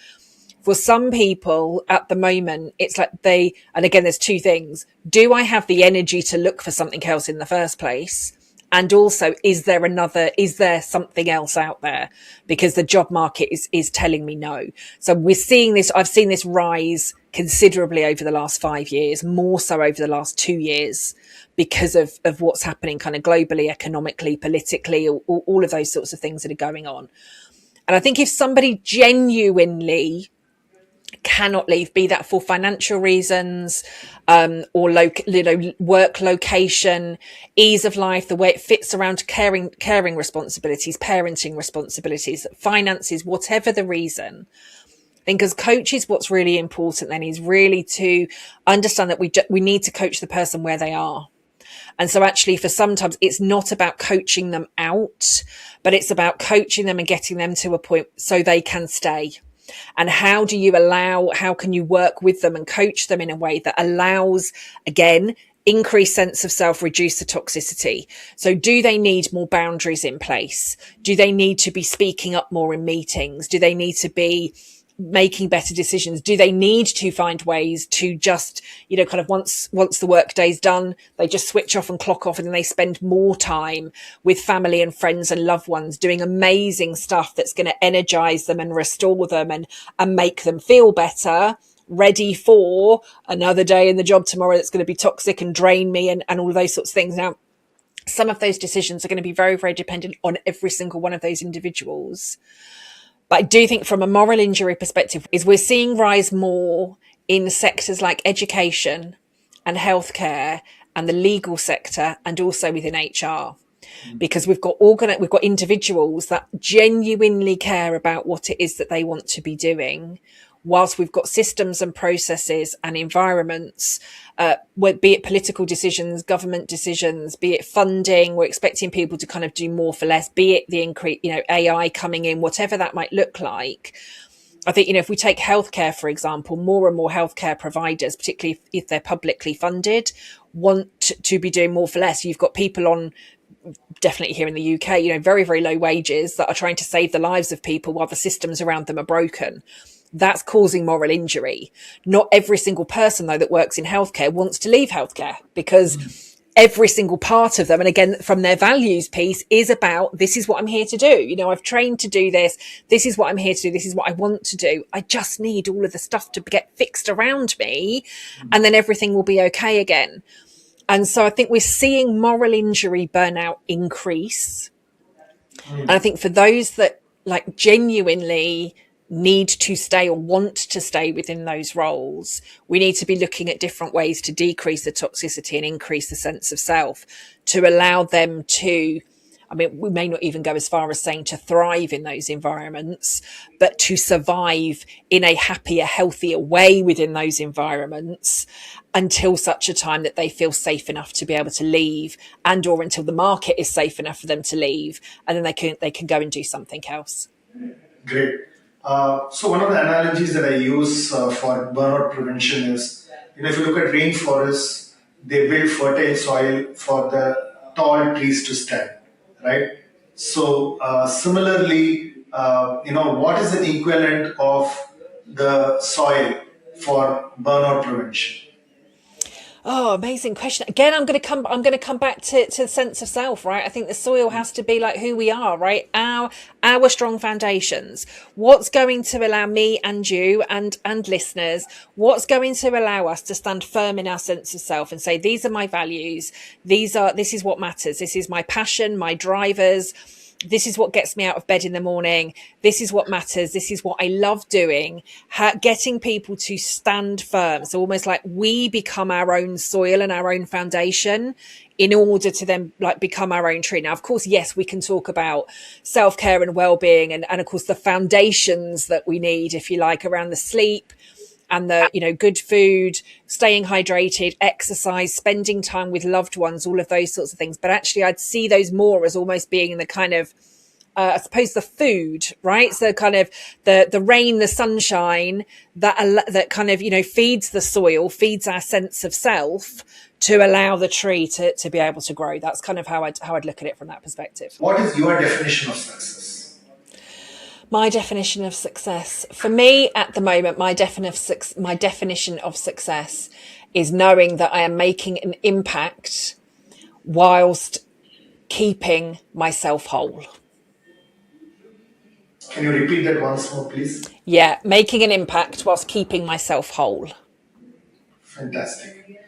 For some people at the moment, it's like and again, there's two things. Do I have the energy to look for something else in the first place? And also, is there something else out there? Because the job market is telling me no. So we're seeing this, I've seen this rise considerably over the last 5 years, more so over the last 2 years, because of what's happening kind of globally, economically, politically, all of those sorts of things that are going on. And I think if somebody genuinely cannot leave, be that for financial reasons, or work location, ease of life, the way it fits around caring responsibilities, parenting responsibilities, finances, whatever the reason. I think as coaches, what's really important then is really to understand that we need to coach the person where they are. And so actually for sometimes it's not about coaching them out, but it's about coaching them and getting them to a point so they can stay. And how can you work with them and coach them in a way that allows, again, increase sense of self, reduce the toxicity. So do they need more boundaries in place? Do they need to be speaking up more in meetings? Do they need to be making better decisions? Do they need to find ways to just, kind of once the work day's done, they just switch off and clock off, and then they spend more time with family and friends and loved ones doing amazing stuff that's going to energize them and restore them and make them feel better, ready for another day in the job tomorrow that's going to be toxic and drain me and all of those sorts of things. Now, some of those decisions are going to be very, very dependent on every single one of those individuals. But I do think from a moral injury perspective is we're seeing rise more in sectors like education and healthcare and the legal sector, and also within HR. Because we've got individuals that genuinely care about what it is that they want to be doing, whilst we've got systems and processes and environments, be it political decisions, government decisions, be it funding, we're expecting people to kind of do more for less, be it the increase, AI coming in, whatever that might look like. I think, if we take healthcare, for example, more and more healthcare providers, particularly if they're publicly funded, want to be doing more for less. You've got people on, definitely here in the UK, very, very low wages that are trying to save the lives of people while the systems around them are broken. That's causing moral injury. Not every single person, though, that works in healthcare wants to leave healthcare, because every single part of them, and again, from their values piece, is about, this is what I'm here to do. I've trained to do this. This is what I'm here to do. This is what I want to do. I just need all of the stuff to get fixed around me, and then everything will be okay again. And so I think we're seeing moral injury burnout increase. And I think for those that genuinely need to stay or want to stay within those roles, we need to be looking at different ways to decrease the toxicity and increase the sense of self, to allow them to, we may not even go as far as saying to thrive in those environments, but to survive in a happier, healthier way within those environments until such a time that they feel safe enough to be able to leave, and or until the market is safe enough for them to leave, and then they can go and do something else. Great. So one of the analogies that I use for burnout prevention is, if you look at rainforests, they build fertile soil for the tall trees to stand, right? So similarly, what is the equivalent of the soil for burnout prevention? Oh, amazing question. Again, I'm going to come back to the sense of self, right? I think the soil has to be like who we are, right? Our strong foundations. What's going to allow me and you and listeners, what's going to allow us to stand firm in our sense of self and say, these are my values. This is what matters. This is my passion, my drivers. This is what gets me out of bed in the morning. This is what matters. This is what I love doing. Getting people to stand firm. So almost like we become our own soil and our own foundation in order to then become our own tree. Now, of course, yes, we can talk about self-care and well-being and of course the foundations that we need, if you like, around the sleep and the, good food, staying hydrated, exercise, spending time with loved ones, all of those sorts of things. But actually, I'd see those more as almost being the kind of, I suppose, the food, right? So kind of the rain, the sunshine that kind of, feeds the soil, feeds our sense of self to allow the tree to be able to grow. That's kind of how I'd look at it from that perspective. What is your definition of success? My definition of success, for me at the moment, my definition of success is knowing that I am making an impact whilst keeping myself whole. Can you repeat that once more, please? Yeah, making an impact whilst keeping myself whole. Fantastic.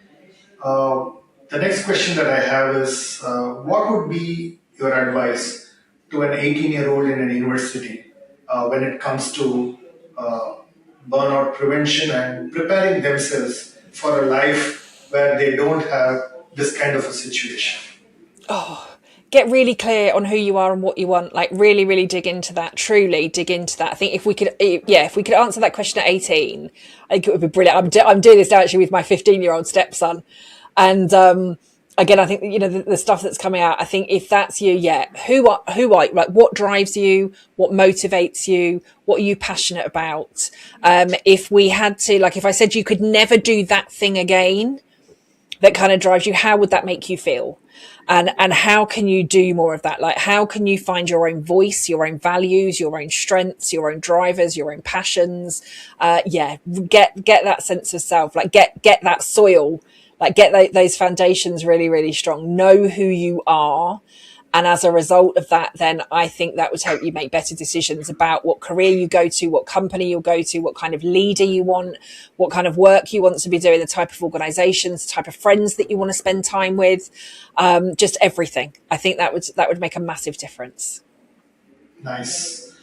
The next question that I have is, what would be your advice to an 18-year-old in an university when it comes to burnout prevention and preparing themselves for a life where they don't have this kind of a situation? Get really clear on who you are and what you want. Really, really dig into that. Truly dig into that. I think if we could answer that question at 18, I think it would be brilliant. I'm doing this now actually with my 15-year-old stepson, and again, I think the stuff that's coming out. I think if that's you, who are you? What drives you? What motivates you? What are you passionate about? If we had to, if I said you could never do that thing again, that kind of drives you, how would that make you feel? And how can you do more of that? Like, how can you find your own voice, your own values, your own strengths, your own drivers, your own passions? Get that sense of self, like get that soil, like get those foundations really, really strong. Know who you are. And as a result of that, then I think that would help you make better decisions about what career you go to, what company you'll go to, what kind of leader you want, what kind of work you want to be doing, the type of organizations, the type of friends that you want to spend time with, just everything. I think that would make a massive difference. Nice.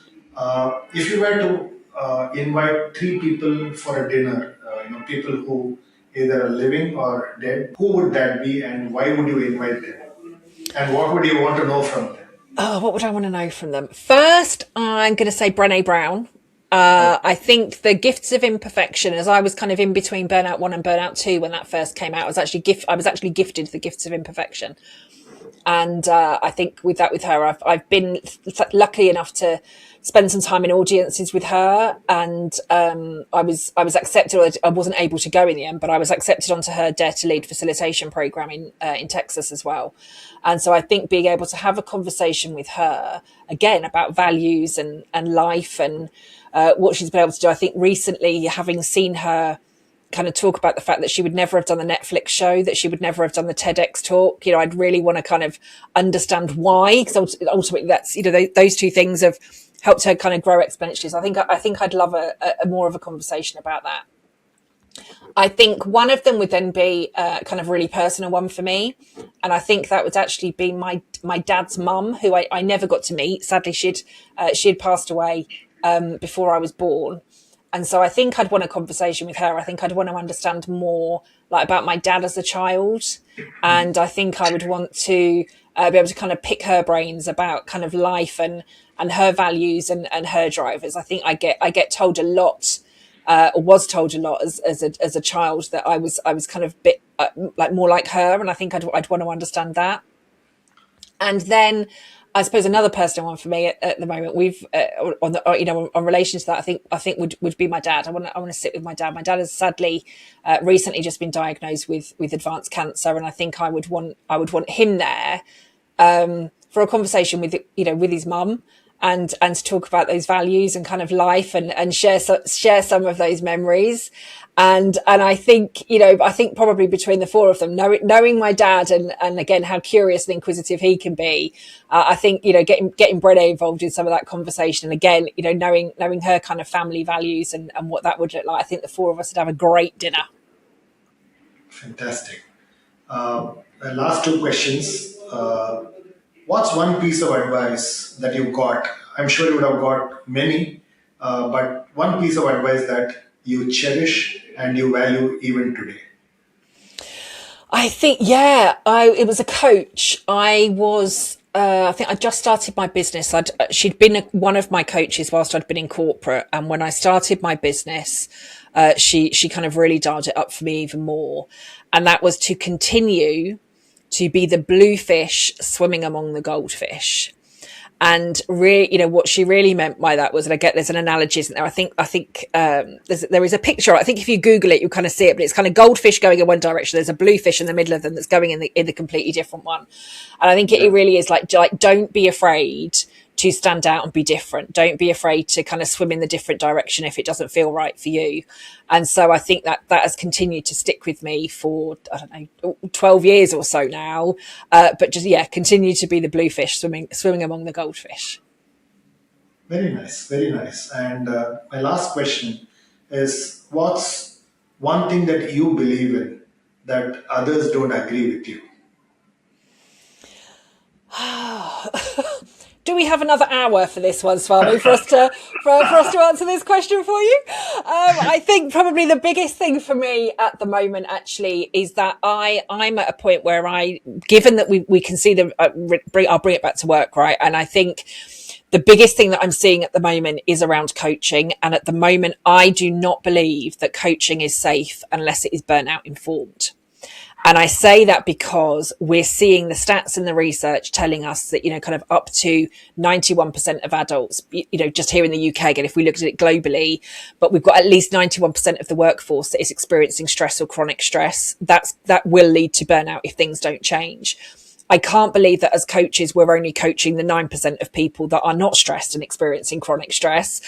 If you were to invite three people for a dinner, people who either are living or dead, who would that be, and why would you invite them? And what would you want to know from them? Oh, what would I want to know from them? First, I'm going to say Brené Brown. I think the gifts of imperfection, as I was kind of in between Burnout 1 and Burnout 2 when that first came out, I was actually gifted the gifts of imperfection. And I think with her, I've been lucky enough to spend some time in audiences with her, and I was accepted. I wasn't able to go in the end, but I was accepted onto her Dare to Lead facilitation program in Texas as well. And so I think being able to have a conversation with her again about values and life and what she's been able to do. I think recently, having seen her kind of talk about the fact that she would never have done the Netflix show, that she would never have done the TEDx talk. I'd really want to kind of understand why, because ultimately that's, those two things have helped her kind of grow exponentially. So I think I'd love a more of a conversation about that. I think one of them would then be kind of really personal one for me. And I think that would actually be my dad's mum, who I never got to meet. Sadly, she had passed away before I was born. And so I think I'd want a conversation with her. I think I'd want to understand more like about my dad as a child. And I think I would want to be able to kind of pick her brains about kind of life and her values and her drivers. I think I get told a lot, or was told a lot as a child, that I was kind of a bit like more like her. And I think I'd want to understand that. And then I suppose another personal one for me at the moment, we've on relation to that, I think would be my dad. I want to sit with my dad. My dad has sadly recently just been diagnosed with advanced cancer, and I think I would want him there for a conversation with his mum and to talk about those values and kind of life and share some of those memories. And I think, probably between the four of them, knowing my dad and again, how curious and inquisitive he can be, I think, getting Brené involved in some of that conversation. And again, knowing her kind of family values and what that would look like, I think the four of us would have a great dinner. Fantastic. Last two questions. What's one piece of advice that you got? I'm sure you would have got many, but one piece of advice that you cherish and you value even today? I think, it was a coach. I think I just started my business. She'd been one of my coaches whilst I'd been in corporate. And when I started my business, she kind of really dialed it up for me even more. And that was to continue to be the blue fish swimming among the goldfish. And really, what she really meant by that was, and I get there's an analogy, isn't there? I think there is a picture. I think if you Google it, you'll kind of see it, but it's kind of goldfish going in one direction. There's a blue fish in the middle of them that's going in the completely different one. And I think it really is like don't be afraid to stand out and be different. Don't be afraid to kind of swim in the different direction if it doesn't feel right for you. And so I think that has continued to stick with me for, 12 years or so now. But just, continue to be the blue fish swimming among the goldfish. Very nice, very nice. And my last question is, what's one thing that you believe in that others don't agree with you? Do we have another hour for this one, Swami, for us to answer this question for you? I think probably the biggest thing for me at the moment actually is that I'm at a point where given that we can see I'll bring it back to work, right? And I think the biggest thing that I'm seeing at the moment is around coaching. And at the moment, I do not believe that coaching is safe unless it is burnout informed. And I say that because we're seeing the stats in the research telling us that, kind of up to 91% of adults, just here in the UK, again, if we looked at it globally, but we've got at least 91% of the workforce that is experiencing stress or chronic stress. That will lead to burnout if things don't change. I can't believe that as coaches, we're only coaching the 9% of people that are not stressed and experiencing chronic stress.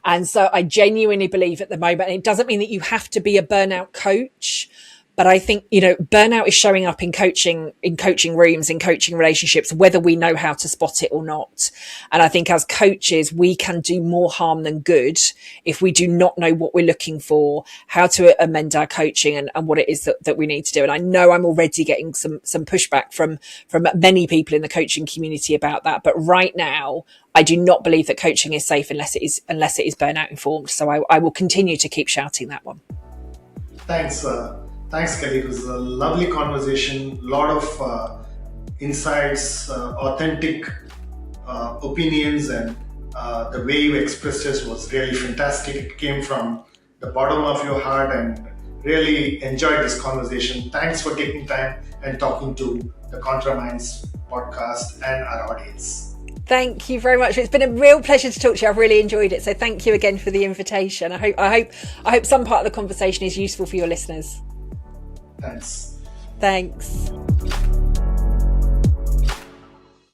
And so I genuinely believe at the moment, and it doesn't mean that you have to be a burnout coach, but I think, burnout is showing up in coaching rooms, in coaching relationships, whether we know how to spot it or not. And I think as coaches, we can do more harm than good if we do not know what we're looking for, how to amend our coaching and what it is that we need to do. And I know I'm already getting some pushback from many people in the coaching community about that. But right now, I do not believe that coaching is safe unless it is burnout informed. So I will continue to keep shouting that one. Thanks, Kelly. It was a lovely conversation, a lot of insights, authentic opinions, and the way you expressed it was really fantastic. It came from the bottom of your heart, and really enjoyed this conversation. Thanks for taking time and talking to the ContraMinds podcast and our audience. Thank you very much. It's been a real pleasure to talk to you. I've really enjoyed it. So thank you again for the invitation. I hope some part of the conversation is useful for your listeners. Thanks. Thanks.